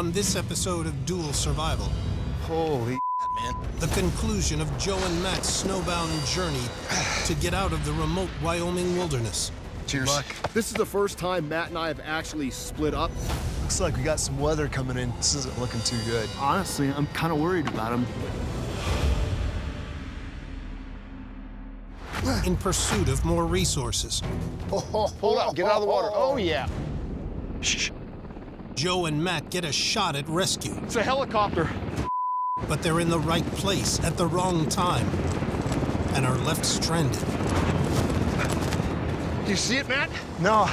On this episode of Dual Survival, Holy man. the conclusion of Joe and Matt's snowbound journey to get out of the remote Wyoming wilderness. Cheers. Luck. This is the first time Matt and I have actually split up. Looks like we got some weather coming in. This isn't looking too good. Honestly, I'm kind of worried about him. In pursuit of more resources, Hold up, get out of the water. Oh, yeah. Shh. Joe and Matt get a shot at rescue, It's a helicopter. but they're in the right place at the wrong time and are left stranded. Do you see it, Matt? No.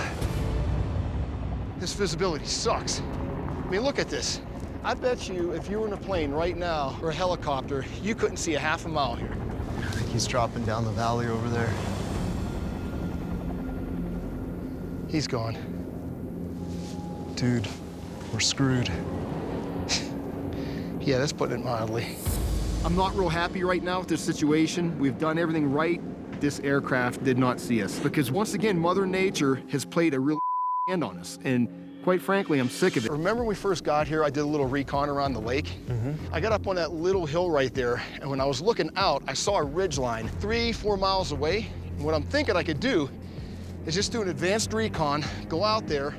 This visibility sucks. I mean, look at this. I bet you if you were in a plane right now or a helicopter, you couldn't see a half a mile here. I think he's dropping down the valley over there. He's gone. Dude, we're screwed. Yeah, that's putting it mildly. I'm not real happy right now with this situation. We've done everything right. This aircraft did not see us because once again, Mother Nature has played a real hand on us. And quite frankly, I'm sick of it. Remember when we first got here, I did a little recon around the lake? I got up on that little hill right there, and when I was looking out, I saw a ridge line 3-4 miles away. And what I'm thinking I could do is just do an advanced recon, go out there,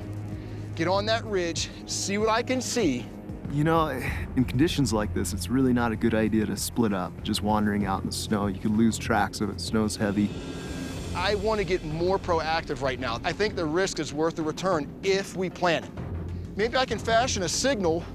get on that ridge, see what I can see. You know, in conditions like this, it's really not a good idea to split up. Just wandering out in the snow, you could lose tracks of it. Snow's heavy. I want to get more proactive right now. I think the risk is worth the return if we plan it. Maybe I can fashion a signal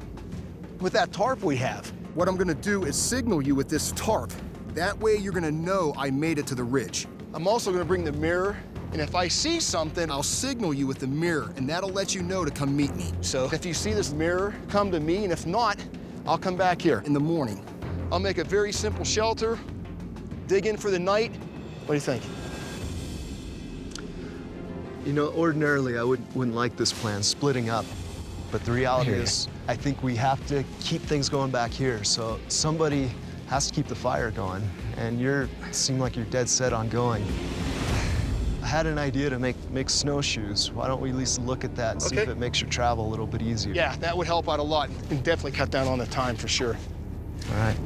with that tarp we have. What I'm gonna do is signal you with this tarp. That way you're gonna know I made it to the ridge. I'm also going to bring the mirror, and if I see something, I'll signal you with the mirror, and that'll let you know to come meet me. So if you see this mirror, come to me, and if not, I'll come back here. In the morning. I'll make a very simple shelter, dig in for the night. What do you think? You know, ordinarily I wouldn't like this plan, splitting up. But the reality is, I think we have to keep things going back here. So somebody has to keep the fire going. And seem like you're dead set on going. I had an idea to make snowshoes. Why don't we at least look at that and see if it makes your travel a little bit easier? Yeah, that would help out a lot and definitely cut down on the time for sure. All right.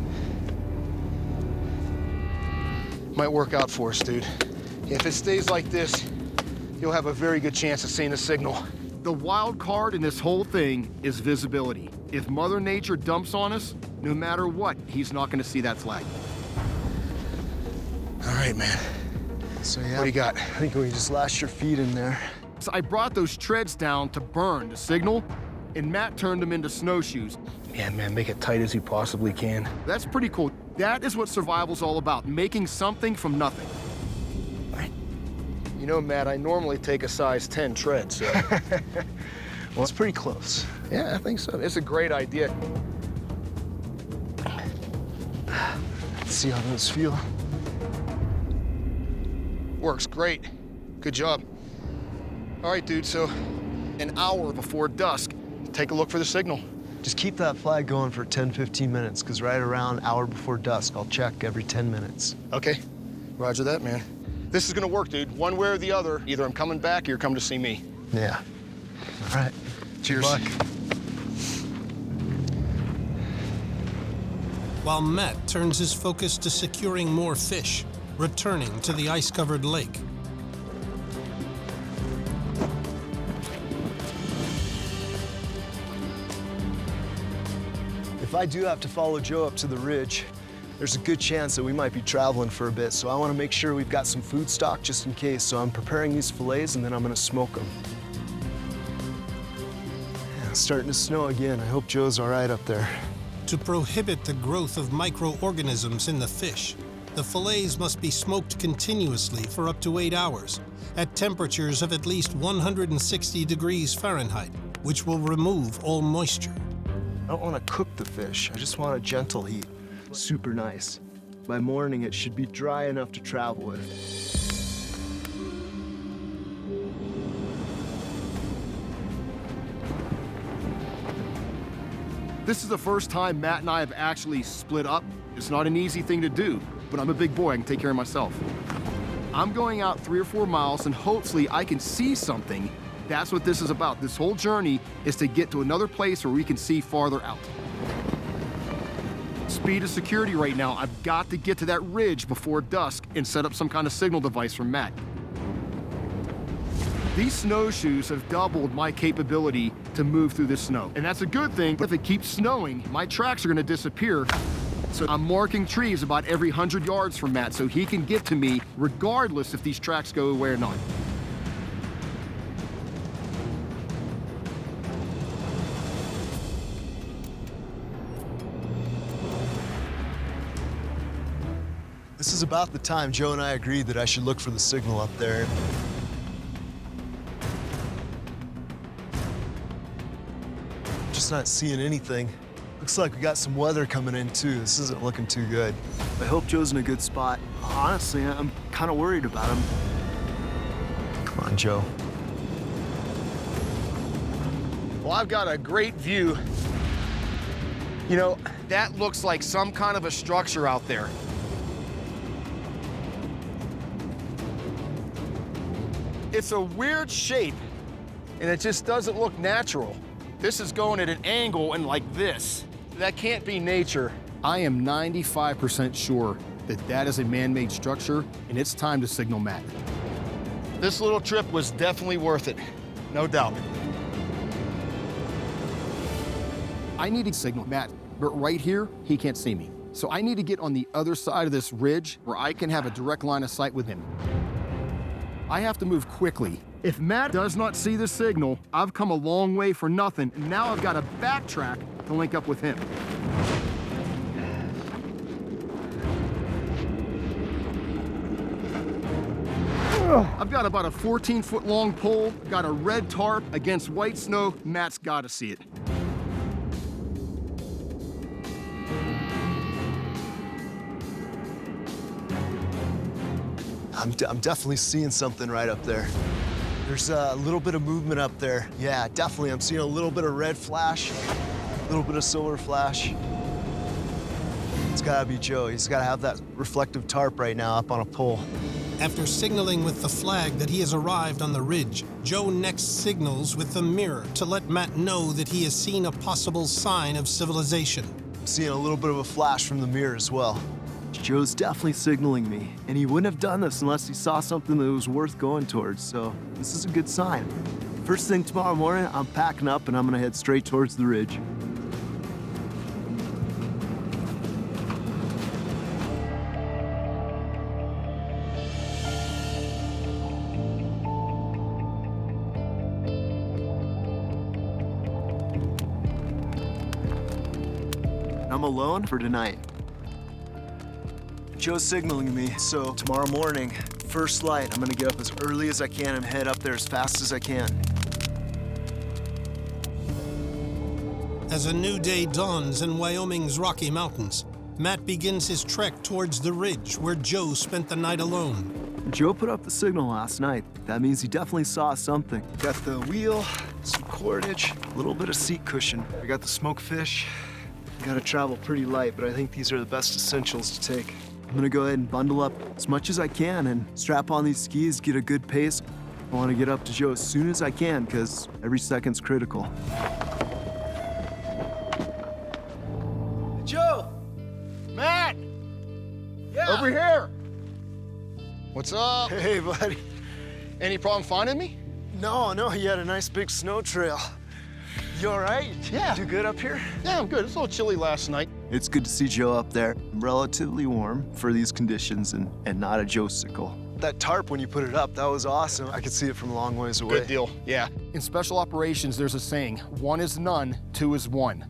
Might work out for us, dude. If it stays like this, you'll have a very good chance of seeing a signal. The wild card in this whole thing is visibility. If Mother Nature dumps on us, no matter what, he's not gonna see that flag. All right, man. So yeah, What do you got? I think we just lash your feet in there. So I brought those treads down to burn the signal, and Matt turned them into snowshoes. Yeah, man, make it tight as you possibly can. That's pretty cool. That is what survival's all about, making something from nothing. You know, Matt, I normally take a size 10 tread, so. Well, it's pretty close. Yeah, I think so. It's a great idea. Let's see how those feel. Works great. Good job. All right, dude, so an hour before dusk, take a look for the signal. Just keep that flag going for 10, 15 minutes, because right around hour before dusk, I'll check every 10 minutes. Okay, roger that, man. This is gonna work, dude. One way or the other, either I'm coming back or you're coming to see me. Yeah. All right. Cheers. Good luck. While Matt turns his focus to securing more fish, returning to the ice-covered lake. If I do have to follow Joe up to the ridge, there's a good chance that we might be traveling for a bit, so I want to make sure we've got some food stock just in case. So I'm preparing these fillets, and then I'm going to smoke them. Yeah, it's starting to snow again. I hope Joe's all right up there. To prohibit the growth of microorganisms in the fish, the fillets must be smoked continuously for up to 8 hours at temperatures of at least 160 degrees Fahrenheit, which will remove all moisture. I don't want to cook the fish. I just want a gentle heat. Super nice. By morning, it should be dry enough to travel with. This is the first time Matt and I have actually split up. It's not an easy thing to do, but I'm a big boy, I can take care of myself. I'm going out 3 or 4 miles, and hopefully I can see something That's what this is about. This whole journey is to get to another place where we can see farther out. Speed is security right now. I've got to get to that ridge before dusk and set up some kind of signal device for Matt. These snowshoes have doubled my capability to move through the snow. And that's a good thing. If it keeps snowing, my tracks are gonna disappear. So I'm marking trees about every 100 yards from Matt so he can get to me regardless if these tracks go away or not. This is about the time Joe and I agreed that I should look for the signal up there. Just not seeing anything. Looks like we got some weather coming in too. This isn't looking too good. I hope Joe's in a good spot. Honestly, I'm kind of worried about him. Come on, Joe. Well, I've got a great view. You know, that looks like some kind of a structure out there. It's a weird shape, and it just doesn't look natural. This is going at an angle and like this. That can't be nature. I am 95% sure that that is a man-made structure, and it's time to signal Matt. This little trip was definitely worth it, no doubt. I need to signal Matt, but right here, he can't see me. So I need to get on the other side of this ridge where I can have a direct line of sight with him. I have to move quickly. If Matt does not see the signal, I've come a long way for nothing, and now I've got to backtrack to link up with him. I've got about a 14-foot long pole, got a red tarp against white snow. Matt's got to see it. I'm definitely seeing something right up there. There's a little bit of movement up there. Yeah, definitely. I'm seeing a little bit of red flash, a little bit of silver flash. It's gotta be Joe. He's gotta have that reflective tarp right now up on a pole. After signaling with the flag that he has arrived on the ridge, Joe next signals with the mirror to let Matt know that he has seen a possible sign of civilization. I'm seeing a little bit of a flash from the mirror as well. Joe's definitely signaling me, and he wouldn't have done this unless he saw something that was worth going towards, so this is a good sign. First thing tomorrow morning, I'm packing up and I'm gonna head straight towards the ridge. I'm alone for tonight. Joe's signaling me, so tomorrow morning, first light, I'm gonna get up as early as I can and head up there as fast as I can. As a new day dawns in Wyoming's Rocky Mountains, Matt begins his trek towards the ridge where Joe spent the night alone. Joe put up the signal last night. That means he definitely saw something. Got the wheel, some cordage, a little bit of seat cushion. I got the smoked fish. Gotta travel pretty light, but I think these are the best essentials to take. I'm gonna go ahead and bundle up as much as I can and strap on these skis, get a good pace. I wanna get up to Joe as soon as I can, because every second's critical. Joe! Matt! Yeah! Over here! What's up? Hey, buddy. Any problem finding me? No, you had a nice big snow trail. You all right? Yeah. You good up here? Yeah, I'm good. It's a little chilly last night. It's good to see Joe up there. Relatively warm for these conditions and not a Joe-sicle. That tarp, when you put it up, that was awesome. I could see it from a long ways away. Good deal, yeah. In special operations, there's a saying, 1 is none, 2 is 1.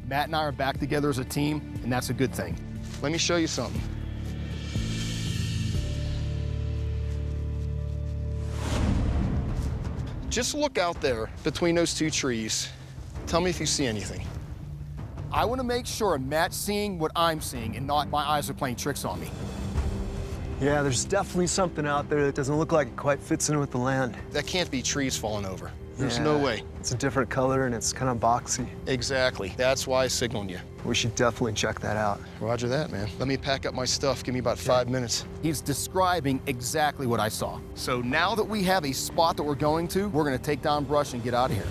Matt and I are back together as a team, and that's a good thing. Let me show you something. Just look out there between those two trees. Tell me if you see anything. I want to make sure Matt's seeing what I'm seeing and not my eyes are playing tricks on me. Yeah, there's definitely something out there that doesn't look like it quite fits in with the land. That can't be trees falling over. There's no Yeah, way. It's a different color and it's kind of boxy. Exactly. That's why I signaled you. We should definitely check that out. Roger that, man. Let me pack up my stuff. Give me about 5 minutes. He's describing exactly what I saw. So now that we have a spot that we're going to, we're gonna take down brush and get out of here.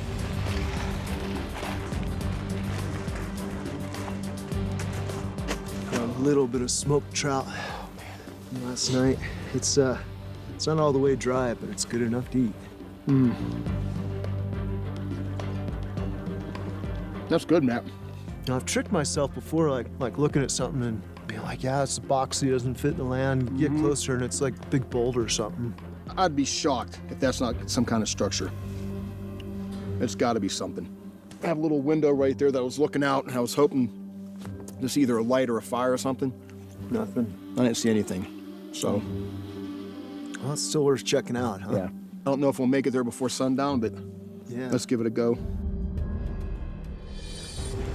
A little bit of smoked trout from last night. It's not all the way dry, but it's good enough to eat. That's good, Matt. Now, I've tricked myself before, like looking at something and being like, yeah, it's boxy, doesn't fit in the land. You get closer and it's like a big boulder or something. I'd be shocked if that's not some kind of structure. It's got to be something. I have a little window right there that I was looking out, and I was hoping to see either a light or a fire or something. Nothing. I didn't see anything. So, Well, it's still worth checking out, huh? yeah. I don't know if we'll make it there before sundown, but Yeah. let's give it a go.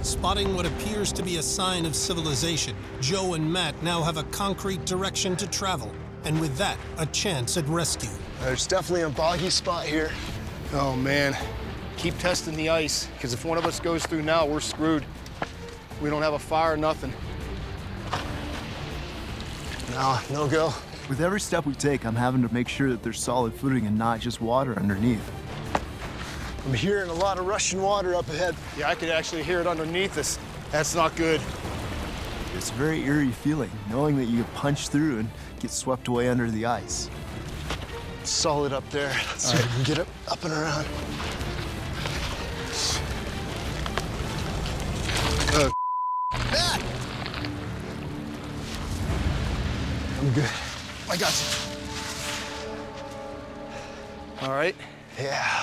Spotting what appears to be a sign of civilization, Joe and Matt now have a concrete direction to travel, and with that, a chance at rescue. There's definitely a boggy spot here. Oh, man. Keep testing the ice, because if one of us goes through now, we're screwed. We don't have a fire, nothing. No go. With every step we take, I'm having to make sure that there's solid footing and not just water underneath. I'm hearing a lot of rushing water up ahead. Yeah, I could actually hear it underneath us. That's not good. It's a very eerie feeling, knowing that you can punch through and get swept away under the ice. It's solid up there. Let's see if we can get it up and around. Matt! I'm good. I got you. All right. Yeah.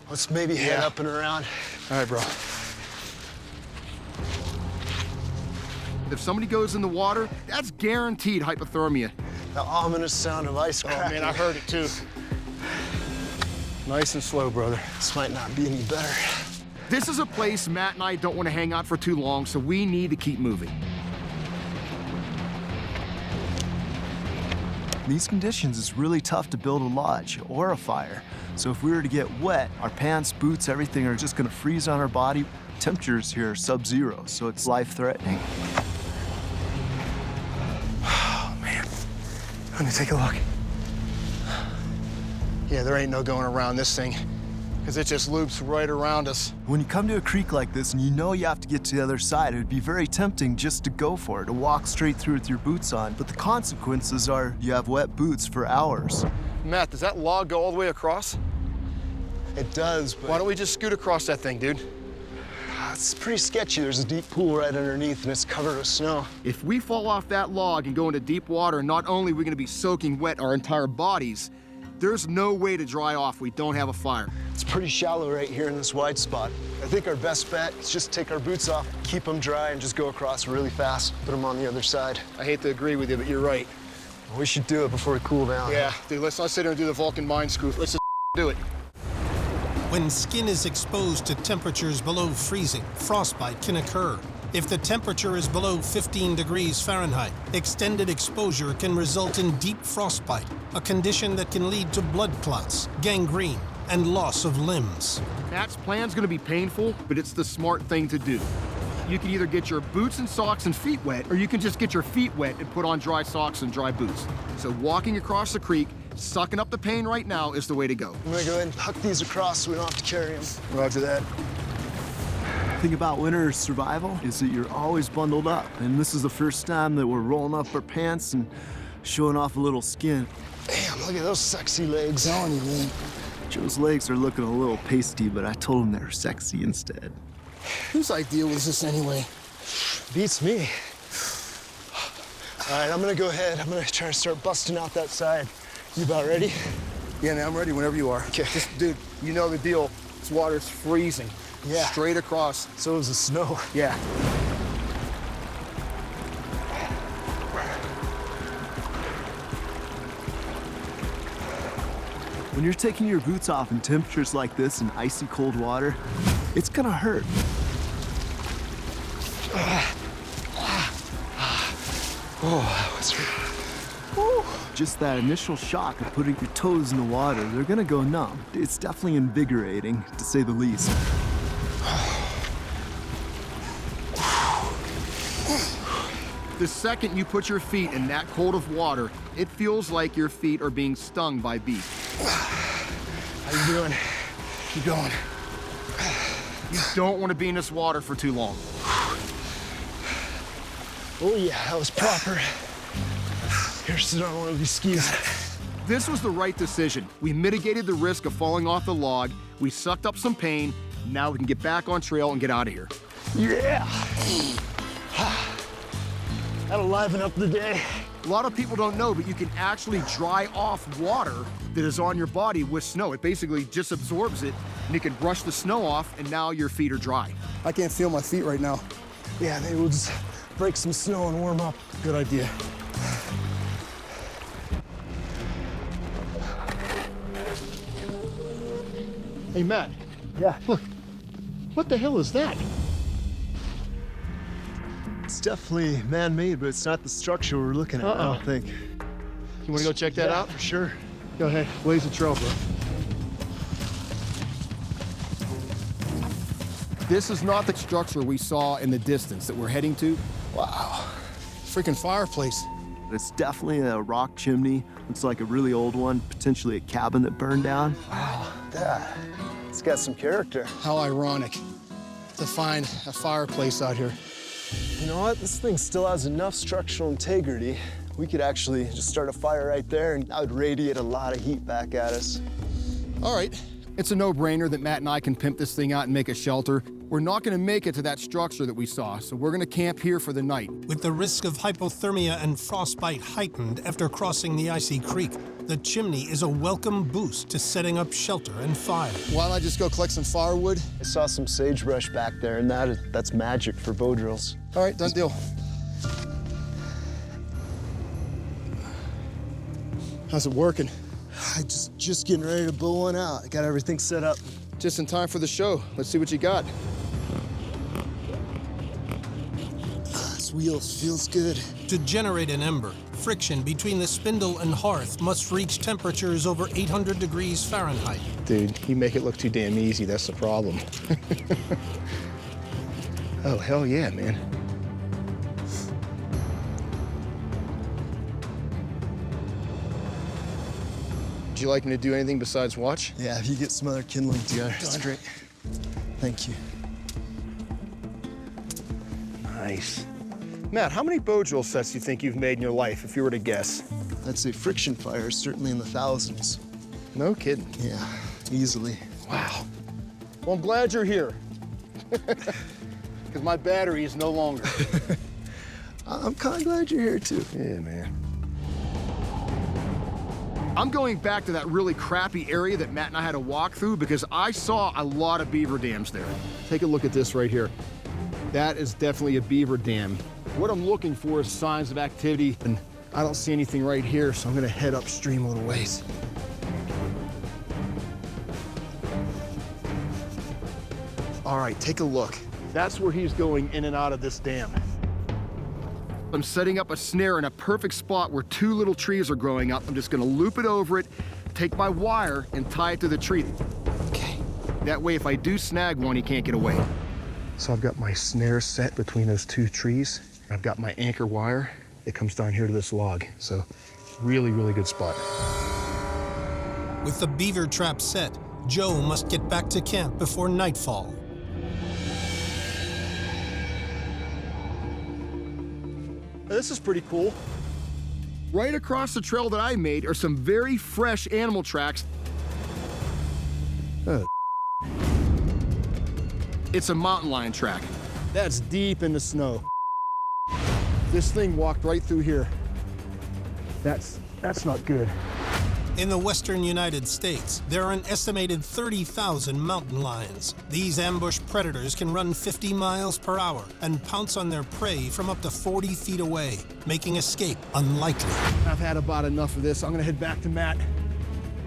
Let's maybe head Yeah. up and around. All right, bro. If somebody goes in the water, that's guaranteed hypothermia. The ominous sound of ice Oh, cracking. man, I heard it too. Nice and slow, brother. This might not be any better. This is a place Matt and I don't want to hang out for too long, so we need to keep moving. In these conditions, it's really tough to build a lodge or a fire. So if we were to get wet, our pants, boots, everything are just gonna freeze on our body. Temperatures here are sub-zero, so it's life-threatening. Oh, man. Let me take a look. Yeah, there ain't no going around this thing, because it just loops right around us. When you come to a creek like this and you know you have to get to the other side, it would be very tempting just to go for it, to walk straight through with your boots on. But the consequences are you have wet boots for hours. Matt, does that log go all the way across? It does, but Why don't we just scoot across that thing, dude? it's pretty sketchy. There's a deep pool right underneath and it's covered with snow. If we fall off that log and go into deep water, not only are we going to be soaking wet our entire bodies, there's no way to dry off. We don't have a fire. It's pretty shallow right here in this wide spot. I think our best bet is just take our boots off, keep them dry, and just go across really fast. Put them on the other side. I hate to agree with you, but you're right. We should do it before we cool down. Yeah, dude, let's not sit here and do the Vulcan mind screw. Let's just do it. When skin is exposed to temperatures below freezing, frostbite can occur. If the temperature is below 15 degrees Fahrenheit, extended exposure can result in deep frostbite, a condition that can lead to blood clots, gangrene, and loss of limbs. Matt's plan's going to be painful, but it's the smart thing to do. You can either get your boots and socks and feet wet, or you can just get your feet wet and put on dry socks and dry boots. So walking across the creek, sucking up the pain right now is the way to go. I'm gonna go ahead and huck these across so we don't have to carry them. Roger that. The thing about winter survival is that you're always bundled up. And this is the first time that we're rolling up our pants and showing off a little skin. Damn, look at those sexy legs. Joe's legs are looking a little pasty, but I told him they were sexy instead. Whose idea was this anyway? Beats me. All right, I'm gonna go ahead. I'm gonna try to start busting out that side. You about ready? Yeah, man, I'm ready whenever you are. Okay. Just, dude, you know the deal. This water's freezing. Yeah. Straight across. So is the snow. Yeah. When you're taking your boots off in temperatures like this in icy cold water, it's gonna hurt. Oh, that was Just that initial shock of putting your toes in the water, they're gonna go numb. It's definitely invigorating, to say the least. The second you put your feet in that cold of water, it feels like your feet are being stung by bees. How you doing? Keep going. You don't want to be in this water for too long. Oh yeah, that was proper. Here's the one of these skis. This was the right decision. We mitigated the risk of falling off the log. We sucked up some pain. Now we can get back on trail and get out of here. Yeah. That'll liven up the day. A lot of people don't know, but you can actually dry off water that is on your body with snow. It basically just absorbs it, and you can brush the snow off, and now your feet are dry. I can't feel my feet right now. Yeah, maybe we'll just break some snow and warm up. Good idea. Hey, Matt. Yeah. Look. What the hell is that? It's definitely man-made, but it's not the structure we're looking at, I don't think. You want to go check that out? For sure. Go ahead. Blaze the trail, bro. This is not the structure we saw in the distance that we're heading to. Wow. Freaking fireplace. It's definitely a rock chimney. Looks like a really old one, potentially a cabin that burned down. Wow, that. It's got some character. How ironic to find a fireplace out here. You know what? This thing still has enough structural integrity. We could actually just start a fire right there, and that would radiate a lot of heat back at us. All right. It's a no-brainer that Matt and I can pimp this thing out and make a shelter. We're not going to make it to that structure that we saw, so we're going to camp here for the night. With the risk of hypothermia and frostbite heightened after crossing the icy creek, the chimney is a welcome boost to setting up shelter and fire. Why don't I just go collect some firewood? I saw some sagebrush back there, and that's magic for bow drills. All right, done deal. How's it working? I just getting ready to blow one out. I got everything set up. Just in time for the show. Let's see what you got. This wheel feels good. To generate an ember, friction between the spindle and hearth must reach temperatures over 800 degrees Fahrenheit. Dude, you make it look too damn easy. That's the problem. Oh, hell yeah, man. Would you like me to do anything besides watch? Yeah, if you get some other kindling together, that's great. Thank you. Nice. Matt, how many bow drill sets do you think you've made in your life, if you were to guess? I'd say friction fires, certainly in the thousands. No kidding. Yeah, easily. Wow. Well, I'm glad you're here. Because my battery is no longer. I'm kind of glad you're here, too. Yeah, man. I'm going back to that really crappy area that Matt and I had to walk through because I saw a lot of beaver dams there. Take a look at this right here. That is definitely a beaver dam. What I'm looking for is signs of activity, and I don't see anything right here, so I'm gonna head upstream a little ways. All right, take a look. That's where he's going in and out of this dam. I'm setting up a snare in a perfect spot where two little trees are growing up. I'm just gonna loop it over it, take my wire, and tie it to the tree. Okay. That way, if I do snag one, he can't get away. So I've got my snare set between those two trees. I've got my anchor wire. It comes down here to this log. So really, really good spot. With the beaver trap set, Joe must get back to camp before nightfall. This is pretty cool. Right across the trail that I made are some very fresh animal tracks. Oh. It's a mountain lion track. That's deep in the snow. This thing walked right through here. That's not good. In the western United States, there are an estimated 30,000 mountain lions. These ambush predators can run 50 miles per hour and pounce on their prey from up to 40 feet away, making escape unlikely. I've had about enough of this. I'm gonna head back to Matt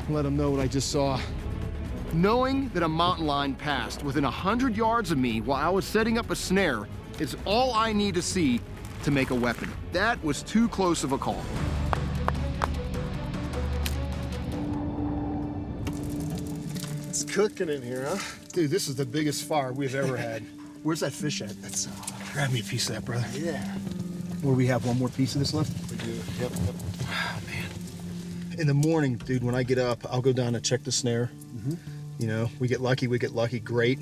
and let him know what I just saw. Knowing that a mountain lion passed within 100 yards of me while I was setting up a snare is all I need to see to make a weapon. That was too close of a call. cooking in here, huh? Dude, this is the biggest fire we've ever had. Where's that fish at? That's grab me a piece of that, brother. Yeah. Where we have one more piece of this left? We do. Yep. Oh, man. In the morning, dude, when I get up, I'll go down and check the snare. You know, we get lucky, great.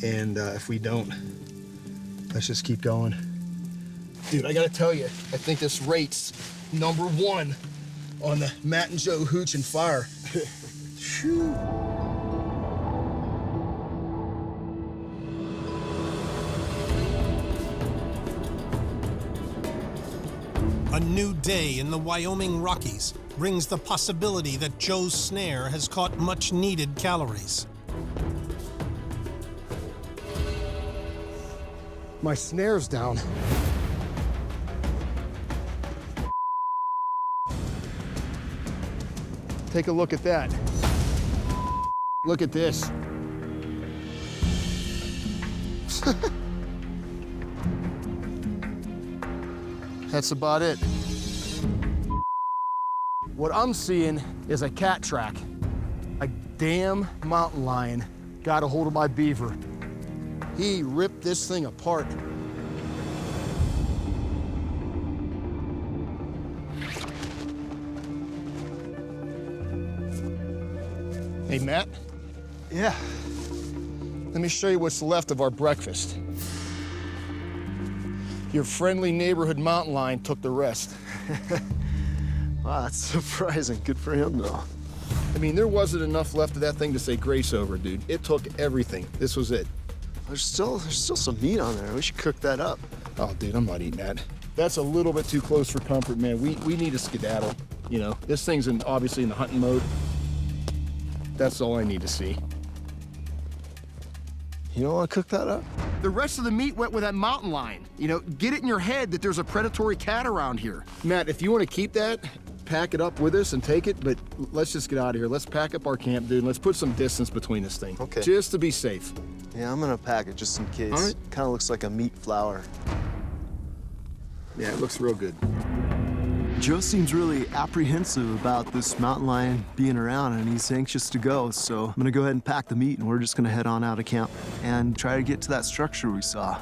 And if we don't, let's just keep going. Dude, I gotta tell you, I think this rate's #1 on the Matt and Joe Hooch and Fire. Phew. A new day in the Wyoming Rockies brings the possibility that Joe's snare has caught much-needed calories. My snare's down. Take a look at that. Look at this. That's about it. What I'm seeing is a cat track. A damn mountain lion got a hold of my beaver. He ripped this thing apart. Hey, Matt? Yeah. Let me show you what's left of our breakfast. Your friendly neighborhood mountain lion took the rest. Wow, that's surprising. Good for him, though. I mean, there wasn't enough left of that thing to say grace over, dude. It took everything. This was it. There's still some meat on there. We should cook that up. Oh, dude, I'm not eating that. That's a little bit too close for comfort, man. We need a skedaddle, you know. This thing's obviously in the hunting mode. That's all I need to see. You don't want to cook that up? The rest of the meat went with that mountain lion. You know, get it in your head that there's a predatory cat around here. Matt, if you want to keep that, pack it up with us and take it, but let's just get out of here. Let's pack up our camp, dude, and let's put some distance between this thing. Okay. Just to be safe. Yeah, I'm gonna pack it just in case. All right. Kind of looks like a meat flour. Yeah, it looks real good. Joe seems really apprehensive about this mountain lion being around, and he's anxious to go, so I'm gonna go ahead and pack the meat, and we're just gonna head on out of camp and try to get to that structure we saw.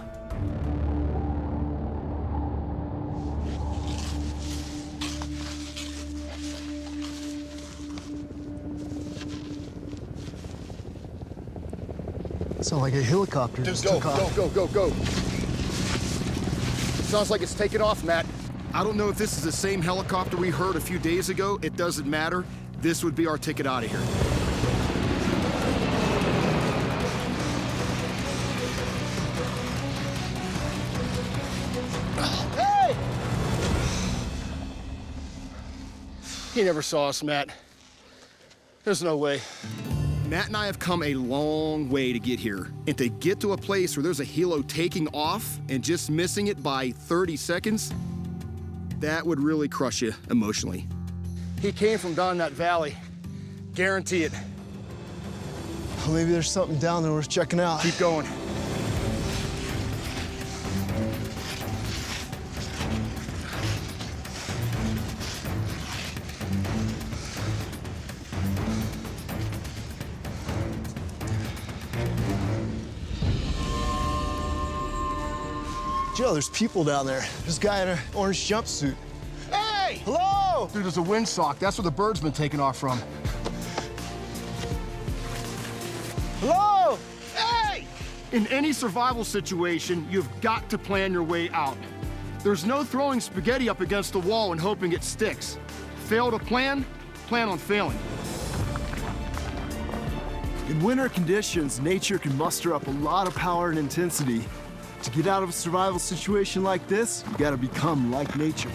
Sounds like a helicopter Just just go, took off. go. Sounds like it's taking off, Matt. I don't know if this is the same helicopter we heard a few days ago. It doesn't matter. This would be our ticket out of here. Hey! He never saw us, Matt. There's no way. Matt and I have come a long way to get here. And to get to a place where there's a helo taking off and just missing it by 30 seconds, that would really crush you emotionally. He came from down that valley. Guarantee it. Well, maybe there's something down there worth checking out. Keep going. Joe, there's people down there. There's a guy in an orange jumpsuit. Hey! Hello! Dude, there's a windsock. That's where the bird's been taken off from. Hello! Hey! In any survival situation, you've got to plan your way out. There's no throwing spaghetti up against the wall and hoping it sticks. Fail to plan on failing. In winter conditions, nature can muster up a lot of power and intensity. To get out of a survival situation like this, you gotta become like nature.